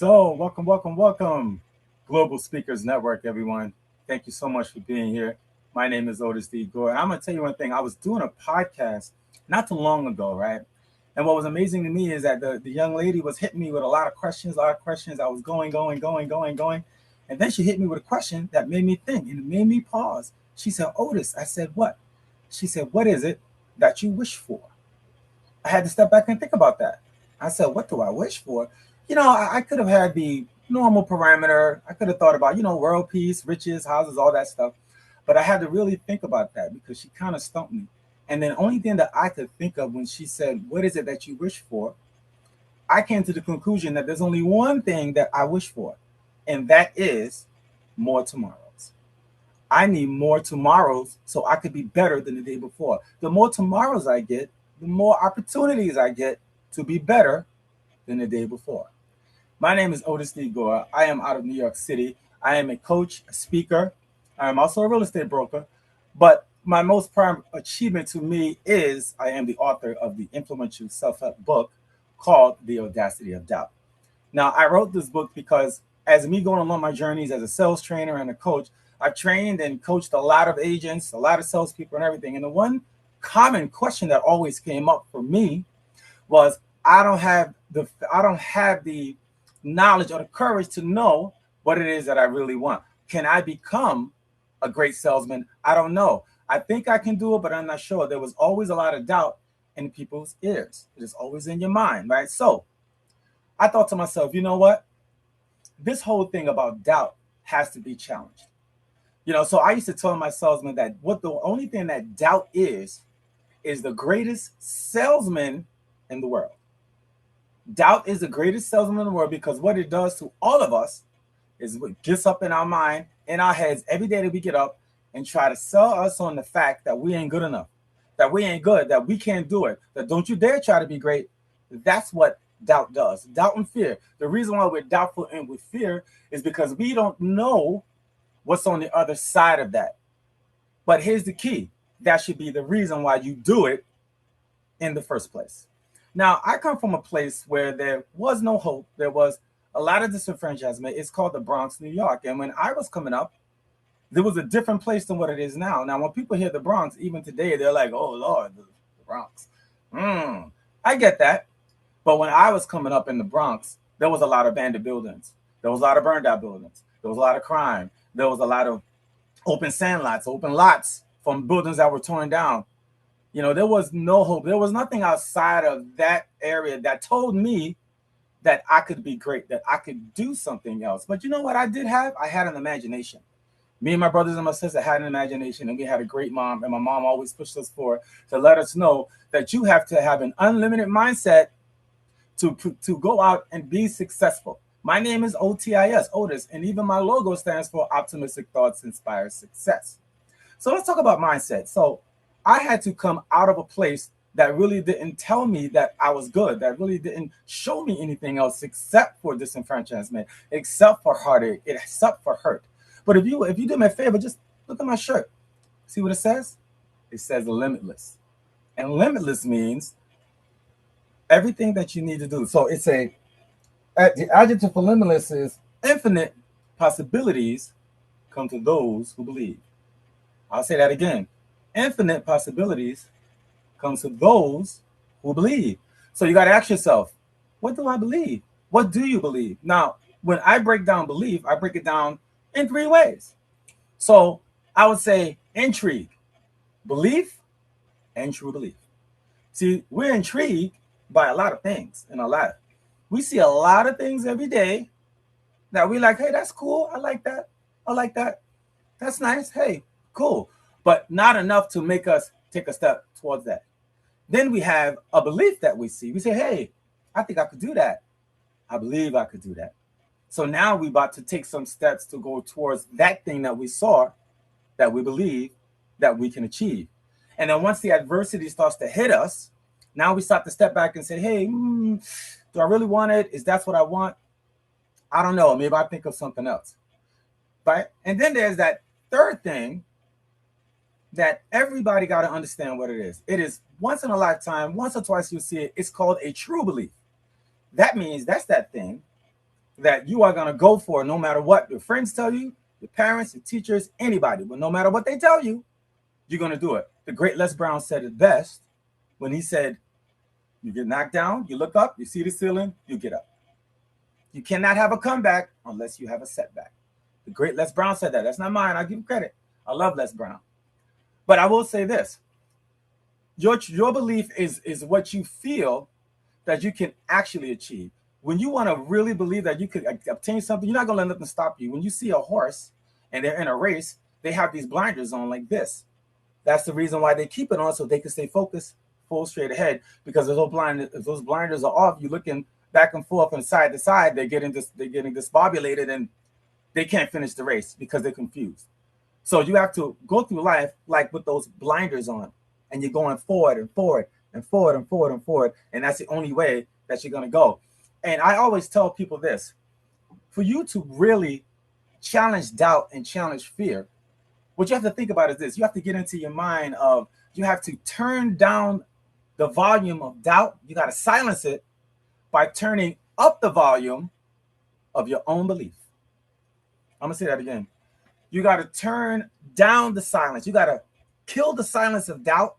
So, welcome, Global Speakers Network, everyone. Thank you so much for being here. My name is Otis D. Gore. I'm going to tell you one thing. I was doing a podcast not too long ago, right? And what was amazing to me is that the young lady was hitting me with a lot of questions, a lot of questions. I was going. And then she hit me with a question that made me think and it made me pause. She said, Otis, I said, what? She said, what is it that you wish for? I had to step back and think about that. I said, what do I wish for? I could have had the normal parameter. I could have thought about, world peace, riches, houses, all that stuff. But I had to really think about that because she kind of stumped me. And then the only thing that I could think of when she said, what is it that you wish for? I came to the conclusion that there's only one thing that I wish for, and that is more tomorrows. I need more tomorrows so I could be better than the day before. The more tomorrows I get, the more opportunities I get to be better than the day before. My name is Otis D. Gore. I am out of New York City. I am a coach, a speaker. I am also a real estate broker. But my most prime achievement to me is I am the author of the influential self-help book called The Audacity of Doubt. Now, I wrote this book because as me going along my journeys as a sales trainer and a coach, I've trained and coached a lot of agents, a lot of salespeople and everything. And the one common question that always came up for me was I don't have the knowledge or the courage to know what it is that I really want. Can I become a great salesman? I don't know. I think I can do it, but I'm not sure. There was always a lot of doubt in people's ears. It is always in your mind, right? So I thought to myself, you know what? This whole thing about doubt has to be challenged. So I used to tell my salesman that what the only thing that doubt is the greatest salesman in the world. Doubt is the greatest salesman in the world because what it does to all of us is what gets up in our mind, in our heads every day that we get up and try to sell us on the fact that we ain't good enough, that we ain't good, that we can't do it, that don't you dare try to be great. That's what doubt does. Doubt and fear. The reason why we're doubtful and with fear is because we don't know what's on the other side of that. But here's the key. That should be the reason why you do it in the first place. Now, I come from a place where there was no hope. There was a lot of disenfranchisement. It's called the Bronx, New York. And when I was coming up, there was a different place than what it is now. Now, when people hear the Bronx, even today, they're like, oh, Lord, the Bronx. I get that. But when I was coming up in the Bronx, there was a lot of abandoned buildings. There was a lot of burned out buildings. There was a lot of crime. There was a lot of open sand lots, open lots from buildings that were torn down. There was no hope. There was nothing outside of that area that told me that I could be great, that I could do something else. But you know what I did have? I had an imagination. Me and my brothers and my sister had an imagination, and we had a great mom. And my mom always pushed us forward to let us know that you have to have an unlimited mindset to go out and be successful. My name is OTIS, Otis, and even my logo stands for Optimistic Thoughts Inspire Success. So let's talk about mindset. So I had to come out of a place that really didn't tell me that I was good, that really didn't show me anything else except for disenfranchisement, except for heartache, except for hurt. But if you do me a favor, just look at my shirt. See what it says? It says limitless. And limitless means everything that you need to do. So the adjective for limitless is infinite possibilities come to those who believe. I'll say that again. Infinite possibilities come to those who believe. So you got to ask yourself, what do I believe? What do you believe? Now, when I break down belief, I break it down in three ways. So I would say intrigue, belief, and true belief. See, we're intrigued by a lot of things in our life. We see a lot of things every day that we like, hey, that's cool. I like that. I like that. That's nice. Hey, cool. But not enough to make us take a step towards that. Then we have a belief that we see. We say, hey, I think I could do that. I believe I could do that. So now we're about to take some steps to go towards that thing that we saw, that we believe that we can achieve. And then once the adversity starts to hit us, now we start to step back and say, hey, do I really want it? Is that what I want? I don't know. Maybe I think of something else. Right? And then there's that third thing that everybody got to understand what it is. It is once in a lifetime, once or twice you'll see it. It's called a true belief. That means that's that thing that you are going to go for no matter what your friends tell you, your parents, your teachers, anybody. But no matter what they tell you, you're going to do it. The great Les Brown said it best when he said, you get knocked down, you look up, you see the ceiling, you get up. You cannot have a comeback unless you have a setback. The great Les Brown said that. That's not mine. I give him credit. I love Les Brown. But I will say this. Your belief is what you feel that you can actually achieve. When you want to really believe that you could obtain something, you're not going to let nothing stop you. When you see a horse and they're in a race, they have these blinders on like this. That's the reason why they keep it on, so they can stay focused, full straight ahead. Because if those blinders are off, you're looking back and forth and side to side, they're getting disbobulated and they can't finish the race because they're confused. So you have to go through life like with those blinders on, and you're going forward and forward and forward and forward and forward, and that's the only way that you're going to go. And I always tell people this: for you to really challenge doubt and challenge fear, what you have to think about is this. You have to get into your mind of, you have to turn down the volume of doubt. You got to silence it by turning up the volume of your own belief. I'm going to say that again. You got to turn down the silence. You got to kill the silence of doubt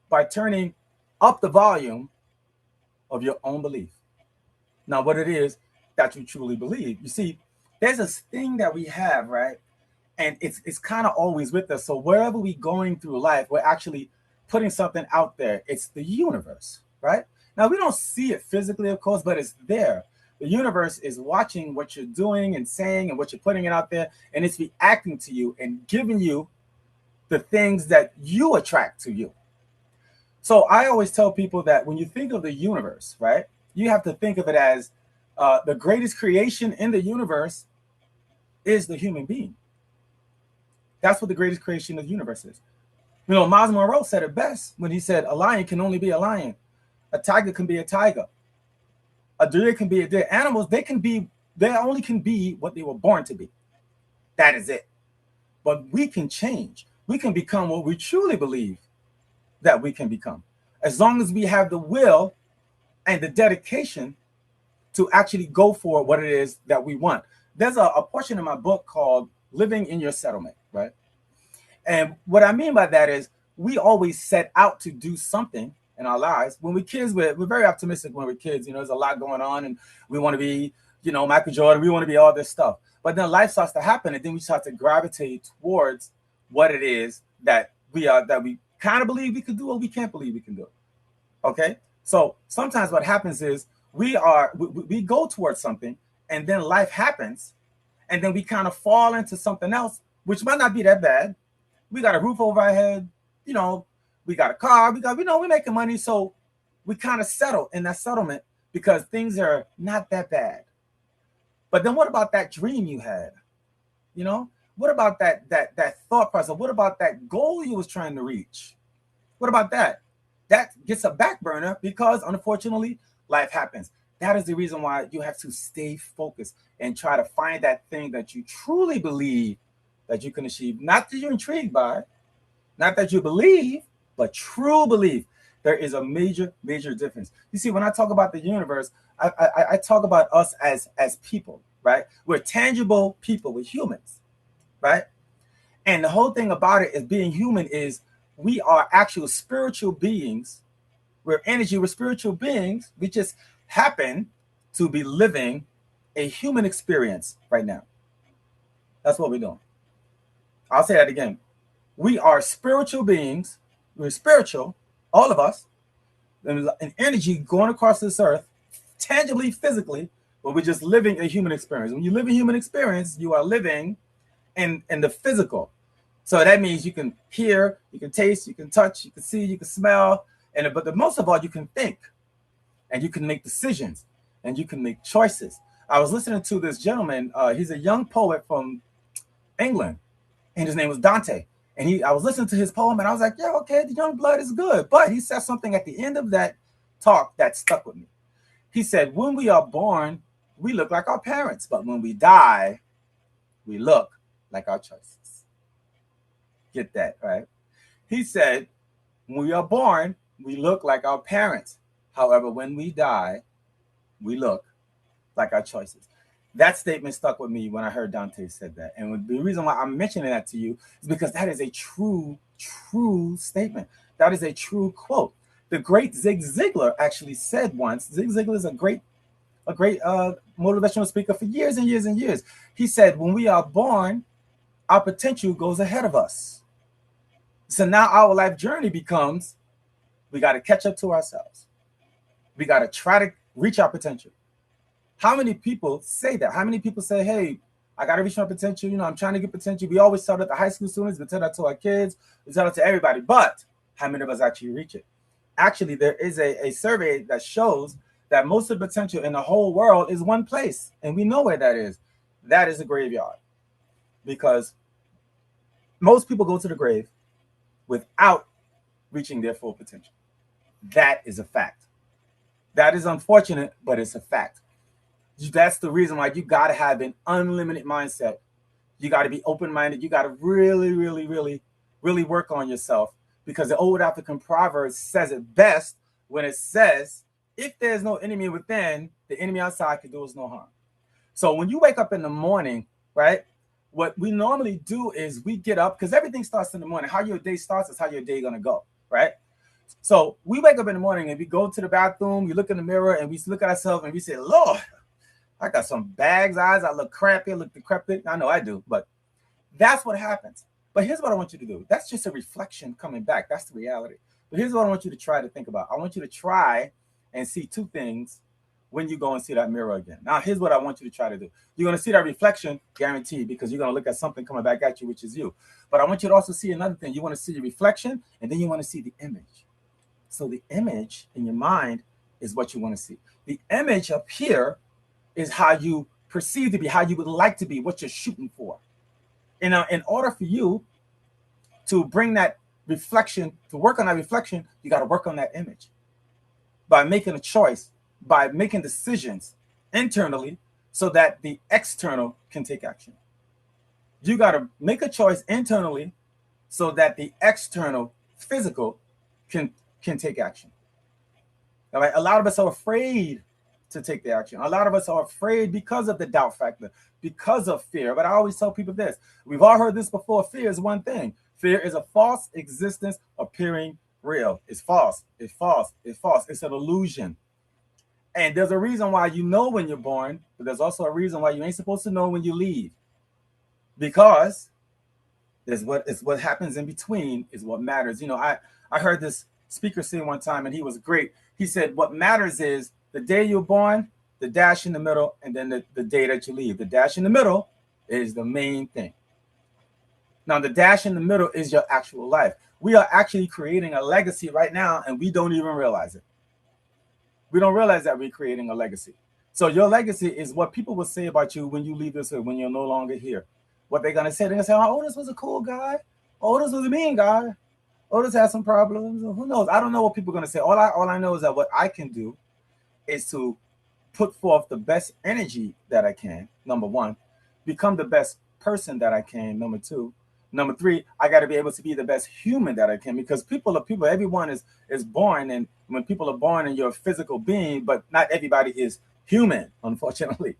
by turning up the volume of your own belief. Now, what it is that you truly believe. You see, there's this thing that we have, right? And it's kind of always with us. So wherever we're going through life, we're actually putting something out there. It's the universe, right? Now, we don't see it physically, of course, but it's there. The universe is watching what you're doing and saying and what you're putting it out there, and it's reacting to you and giving you the things that you attract to you. So I always tell people that when you think of the universe, right, you have to think of it as the greatest creation in the universe is the human being. That's what the greatest creation of the universe is. You know, Miles Monroe said it best when he said, a lion can only be a lion. A tiger can be a tiger. A deer can be a deer. Animals, they only can be what they were born to be. That is it. But we can change. We can become what we truly believe that we can become. As long as we have the will and the dedication to actually go for what it is that we want. There's a portion in my book called Living in Your Settlement, right? And what I mean by that is we always set out to do something in our lives. When we're kids, we're very optimistic when we're kids. You know, there's a lot going on and we want to be, you know, Michael Jordan. We want to be all this stuff. But then life starts to happen and then we start to gravitate towards what it is that we kind of believe we can do or we can't believe we can do. Okay? So sometimes what happens is we go towards something and then life happens and then we kind of fall into something else, which might not be that bad. We got a roof over our head, you know, we got a car, we're making money. So we kind of settle in that settlement because things are not that bad. But then what about that dream you had? You know, what about that thought process? What about that goal you was trying to reach? What about that? That gets a back burner because unfortunately life happens. That is the reason why you have to stay focused and try to find that thing that you truly believe that you can achieve. Not that you're intrigued by, not that you believe, but true belief. There is a major, major difference. You see, when I talk about the universe, I talk about us as people, right? We're tangible people. We're humans, right? And the whole thing about it is being human is we are actual spiritual beings. We're energy. We're spiritual beings. We just happen to be living a human experience right now. That's what we're doing. I'll say that again. We are spiritual beings. We're spiritual, all of us, an energy going across this earth, tangibly, physically, but we're just living a human experience. When you live a human experience, you are living in the physical. So that means you can hear, you can taste, you can touch, you can see, you can smell, but most of all, you can think, and you can make decisions, and you can make choices. I was listening to this gentleman. He's a young poet from England, and his name was Dante. And I was listening to his poem, and I was like, yeah, okay, the young blood is good. But he said something at the end of that talk that stuck with me. He said, when we are born, we look like our parents, but when we die, we look like our choices. Get that, right? He said, when we are born, we look like our parents. However, when we die, we look like our choices. That statement stuck with me when I heard Dante said that. And the reason why I'm mentioning that to you is because that is a true statement. That is a true quote. The great Zig Ziglar actually said once, Zig Ziglar is a great motivational speaker for years and years and years. He said, when we are born, our potential goes ahead of us. So now our life journey becomes, we got to catch up to ourselves. We got to try to reach our potential. How many people say that? How many people say, hey, I got to reach my potential. You know, I'm trying to get potential. We always tell that to high school students. We tell that to our kids. We tell that to everybody. But how many of us actually reach it? Actually, there is a survey that shows that most of the potential in the whole world is one place. And we know where that is. That is a graveyard. Because most people go to the grave without reaching their full potential. That is a fact. That is unfortunate, but it's a fact. That's the reason why you got to have an unlimited mindset. You got to be open-minded. You got to really, really, really, really work on yourself, because the old African proverb says it best when it says, if there's no enemy within, the enemy outside can do us no harm. So when you wake up in the morning, right, what we normally do is we get up, because everything starts in the morning. How your day starts is how your day going to go, right? So we wake up in the morning and we go to the bathroom, we look in the mirror and we look at ourselves and we say, Lord, I got some bags eyes. I look crappy. I look decrepit. I know I do, but that's what happens. But here's what I want you to do. That's just a reflection coming back. That's the reality. But here's what I want you to try to think about. I want you to try and see two things when you go and see that mirror again. Now, here's what I want you to try to do. You're going to see that reflection, guaranteed, because you're going to look at something coming back at you, which is you. But I want you to also see another thing. You want to see the reflection, and then you want to see the image. So the image in your mind is what you want to see. The image up here is how you perceive to be, how you would like to be, what you're shooting for. And in order for you to bring that reflection, to work on that reflection, you got to work on that image by making a choice, by making decisions internally so that the external can take action. You got to make a choice internally so that the external physical can take action. All right. A lot of us are afraid to take the action. A lot of us are afraid because of the doubt factor, because of fear. But I always tell people this. We've all heard this before. Fear is one thing. Fear is a false existence appearing real. It's false. It's false. It's false. It's an illusion. And there's a reason why you know when you're born, but there's also a reason why you ain't supposed to know when you leave. Because there's what happens in between is what matters. You know, I heard this speaker say one time, and he was great. He said, what matters is the day you're born, the dash in the middle, and then the day that you leave. The dash in the middle is the main thing. Now, the dash in the middle is your actual life. We are actually creating a legacy right now, and we don't even realize it. We don't realize that we're creating a legacy. So your legacy is what people will say about you when you leave this earth, when you're no longer here. What they're going to say, they're going to say, oh, Otis was a cool guy. Otis was a mean guy. Otis had some problems. Who knows? I don't know what people are going to say. All I know is that what I can do is to put forth the best energy that I can, number one, become the best person that I can, number two. Number three, I got to be able to be the best human that I can, because people are people. Everyone is born, and when people are born and you're a physical being, but not everybody is human, unfortunately.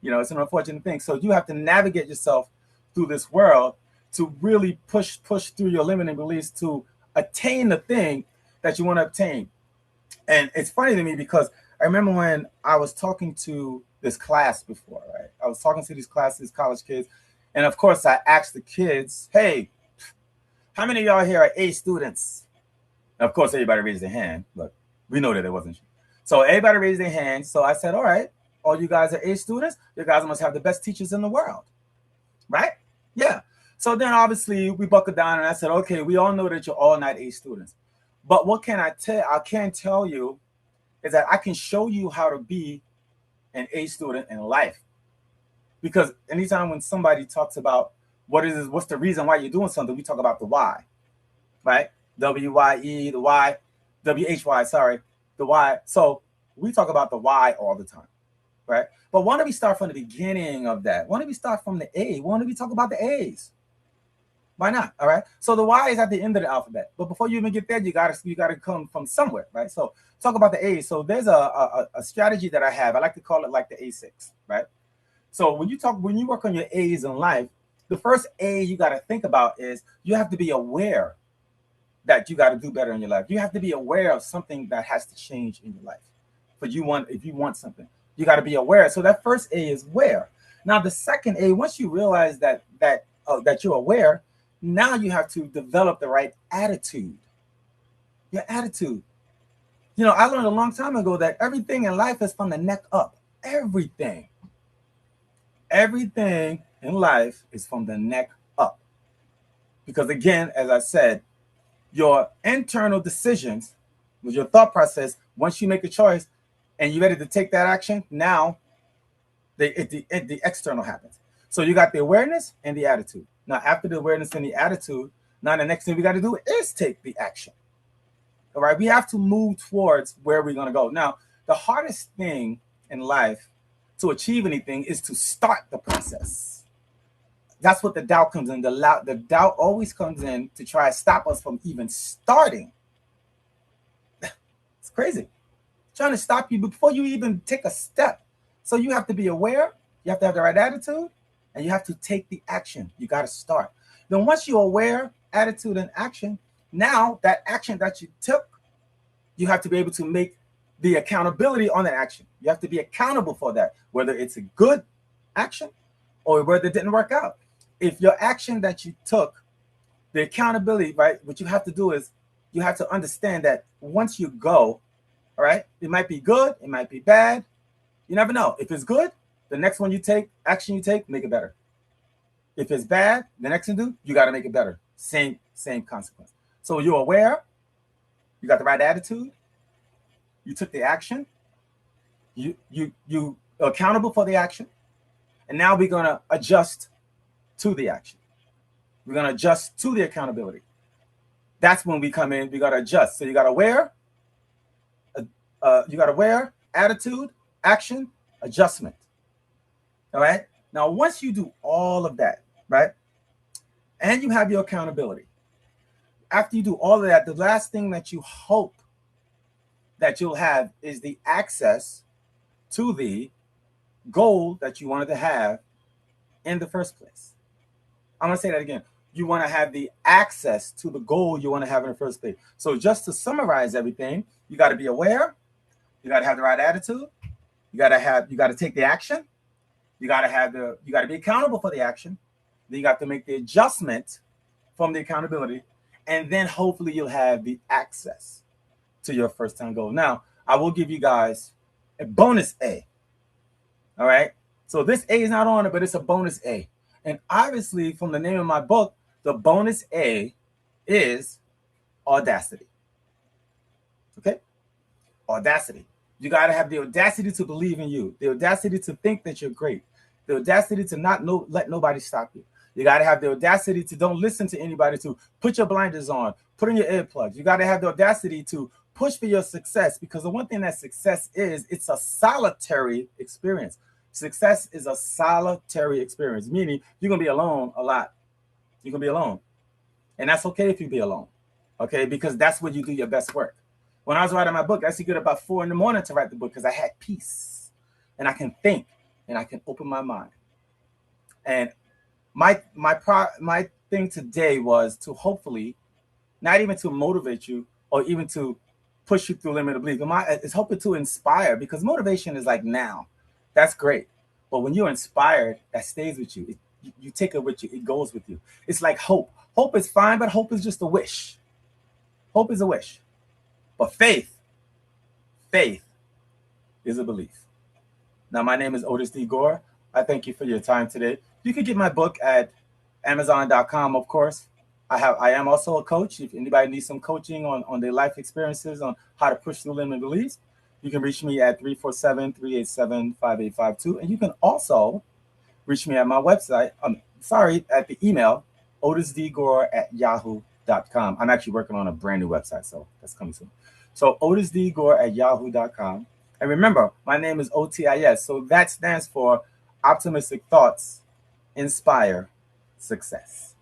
You know, it's an unfortunate thing. So you have to navigate yourself through this world to really push through your limiting beliefs to attain the thing that you want to obtain. And it's funny to me because I remember when I was talking to this class before, right? I was talking to these classes, college kids. And of course, I asked the kids, hey, how many of y'all here are A students? And of course, everybody raised their hand, but we know that it wasn't true. So everybody raised their hand. So I said, all right, all you guys are A students. You guys must have the best teachers in the world, right? Yeah. So then obviously we buckled down and I said, okay, we all know that you're all not A students. But what can I tell? I can tell you is that I can show you how to be an A student in life. Because anytime when somebody talks about what's the reason why you're doing something, we talk about the why, right? W-Y-E, the why, W-H-Y, sorry, the why. So we talk about the why all the time, right? But why don't we start from the beginning of that? Why don't we start from the A? Why don't we talk about the A's? Why not? All right. So the Y is at the end of the alphabet. But before you even get there, you gotta come from somewhere, right? So talk about the A's. So there's a strategy that I have. I like to call it like the A6, right? So when you work on your A's in life, the first A you got to think about is you have to be aware that you got to do better in your life. You have to be aware of something that has to change in your life. If you want something, you got to be aware. So that first A is where. Now the second A, once you realize that you're aware, now you have to develop the right attitude. Your attitude. I learned a long time ago that everything in life is from the neck up. Everything. Everything in life is from the neck up. Because again, as I said, your internal decisions with your thought process, once you make a choice and you're ready to take that action, now the external happens. So you got the awareness and the attitude. Now, after the awareness and the attitude, now the next thing we got to do is take the action. All right, we have to move towards where we're going to go. Now, the hardest thing in life to achieve anything is to start the process. That's what the doubt comes in. The doubt always comes in to try to stop us from even starting. It's crazy. Trying to stop you before you even take a step. So you have to be aware, you have to have the right attitude, and you have to take the action. You got to start. Then once you're aware, attitude, and action, now that action that you took, you have to be able to make the accountability on that action. You have to be accountable for that, whether it's a good action or whether it didn't work out. If your action that you took, the accountability, right, what you have to do is you have to understand that once you go, all right, it might be good, it might be bad. You never know. If it's good, the next one you take, action you take, make it better. If it's bad, the next thing you do, you got to make it better. Same consequence. So you're aware, you got the right attitude, you took the action, you accountable for the action, and now we're going to adjust to the action. We're going to adjust to the accountability. That's when we come in, we got to adjust. So you got to aware, attitude, action, adjustment. All right. Now, once you do all of that, right, and you have your accountability, after you do all of that, the last thing that you hope that you'll have is the access to the goal that you wanted to have in the first place. I'm going to say that again. You want to have the access to the goal you want to have in the first place. So just to summarize everything, you got to be aware, you got to have the right attitude, you got to take the action, you got to be accountable for the action, then you got to make the adjustment from the accountability, and then hopefully you'll have the access to your first time goal. Now, I will give you guys a bonus A. All right. So this A is not on it, but it's a bonus A. And obviously, from the name of my book, the bonus A is audacity. Okay? Audacity. You got to have the audacity to believe in you, the audacity to think that you're great, the audacity to not let nobody stop you. You got to have the audacity to don't listen to anybody, to put your blinders on, put in your earplugs. You got to have the audacity to push for your success, because the one thing that success is, it's a solitary experience. Success is a solitary experience, meaning you're going to be alone a lot. You're going to be alone. And that's okay if you be alone, okay? Because that's when you do your best work. When I was writing my book, I used to get about 4 a.m. to write the book because I had peace. And I can think and I can open my mind. And my thing today was to hopefully, not even to motivate you or even to push you through limited belief. It's hoping to inspire, because motivation is like now. That's great. But when you're inspired, that stays with you. You take it with you. It goes with you. It's like hope. Hope is fine, but hope is just a wish. Hope is a wish. But faith is a belief. Now, my name is Otis D. Gore. I thank you for your time today. You can get my book at Amazon.com, of course. I am also a coach. If anybody needs some coaching on their life experiences, on how to push through limited beliefs, you can reach me at 347-387-5852. And you can also reach me at my website. At the email, otisdgore@yahoo.com. I'm actually working on a brand new website, so that's coming soon. So otisdgore@yahoo.com. And remember, my name is OTIS. So that stands for Optimistic Thoughts Inspire Success.